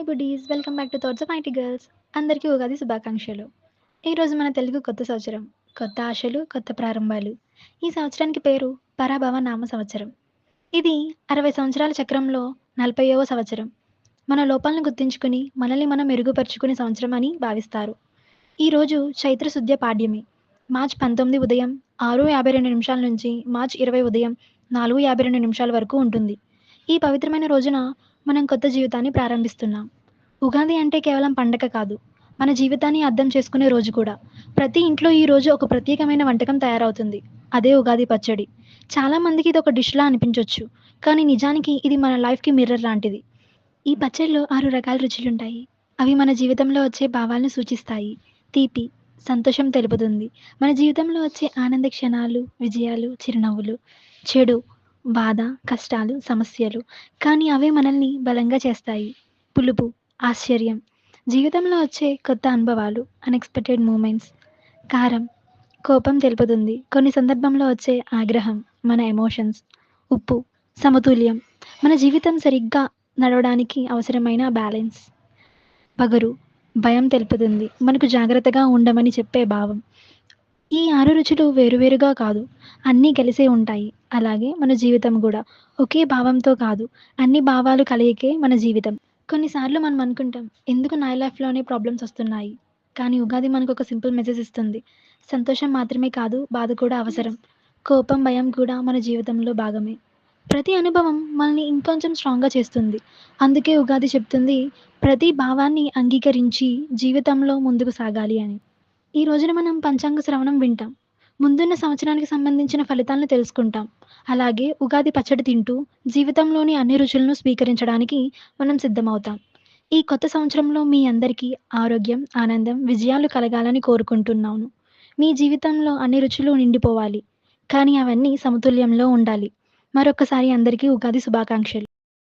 Hi buddies! Welcome back to thoughts of IT girls. అందరికీ ఉగాది శుభాకాంక్షలు. ఈరోజు మన తెలుగు కొత్త సంవత్సరం. కొత్త ఆశలు, కొత్త ప్రారంభాలు. ఈ సంవత్సరానికి పేరు పరాభవ నామ సంవత్సరం. ఇది 60 సంవత్సరాల చక్రంలో 40వ సంవత్సరం. మన లోపాలను గుర్తించుకుని, మనల్ని మనం మెరుగుపరుచుకునే సంవత్సరం అని భావిస్తారు. ఈరోజు చైత్ర శుద్ధ పాడ్యమి. మార్చ్ 19 ఉదయం 6:52 నుంచి మార్చ్ 20 ఉదయం 4:52 వరకు ఉంటుంది. ఈ పవిత్రమైన రోజున మనం కొత్త జీవితాన్ని ప్రారంభిస్తున్నాం. ఉగాది అంటే కేవలం పండగ కాదు. మన జీవితాన్ని అర్థం చేసుకునే రోజు కూడా. ప్రతి ఇంట్లో ఈ రోజు ఒక ప్రత్యేకమైన వంటకం తయారవుతుంది. అదే ఉగాది పచ్చడి. చాలా మందికి ఇదొక డిష్‌లా అనిపించొచ్చు. కానీ నిజానికి ఇది మన లైఫ్‌కి మిర్రర్ లాంటిది. ఈ పచ్చడిలో 6 రకాల రుచులుంటాయి. అవి మన జీవితంలో వచ్చే భావాలను సూచిస్తాయి. తీపి, సంతోషం తెలుపుతుంది. మన జీవితంలో వచ్చే ఆనంద క్షణాలు, విజయాలు, చిరునవ్వులు. చెడు, బాధ, కష్టాలు, సమస్యలు. కానీ అవే మనల్ని బలంగా చేస్తాయి. పులుపు, ఆశ్చర్యం. జీవితంలో వచ్చే కొత్త అనుభవాలు, అన్‌ఎక్స్‌పెక్టెడ్ మూమెంట్స్. కారం, కోపం తెలుపుతుంది. కొన్ని సందర్భంలో వచ్చే ఆగ్రహం, మన ఎమోషన్స్. ఉప్పు, సమతుల్యం. మన జీవితం సరిగ్గా నడవడానికి అవసరమైన బ్యాలెన్స్. వగరు, భయం తెలుపుతుంది. మనకు జాగ్రత్తగా ఉండమని చెప్పే భావం. ఈ 6 రుచులు వేరువేరుగా కాదు. అన్నీ కలిసే ఉంటాయి. అలాగే మన జీవితం గూడా. ఒకే భావంతో కాదు. అన్ని భావాలు కలయికే మన జీవితం. కొన్నిసార్లు మనం అనుకుంటాం, ఎందుకు నా లైఫ్‌లోనే ప్రాబ్లమ్స్ వస్తున్నాయి. కానీ ఉగాది మనకొక సింపుల్ మెసేజ్ ఇస్తుంది. సంతోషం మాత్రమే కాదు, బాధ కూడా అవసరం. కోపం, భయం కూడా మన జీవితంలో భాగమే. ప్రతి అనుభవం మనల్ని ఇంకొంచెం స్ట్రాంగ్‌గా చేస్తుంది. అందుకే ఉగాది చెప్తుంది, ప్రతి భావాన్ని అంగీకరించి జీవితంలో ముందుకు సాగాలి అని. ఈ రోజున మనం పంచాంగ శ్రవణం వింటాం. ముందున్న సంవత్సరానికి సంబంధించిన ఫలితాలను తెలుసుకుంటాం. అలాగే ఉగాది పచ్చడి తింటూ జీవితంలోని అన్ని రుచులను స్వీకరించడానికి మనం సిద్ధమవుతాం. ఈ కొత్త సంవత్సరంలో మీ అందరికీ ఆరోగ్యం, ఆనందం, విజయాలు కలగాలని కోరుకుంటున్నాను. మీ జీవితంలో అన్ని రుచులు నిండిపోవాలి. కానీ అవన్నీ సమతుల్యంలో ఉండాలి. మరొక్కసారి అందరికీ ఉగాది శుభాకాంక్షలు.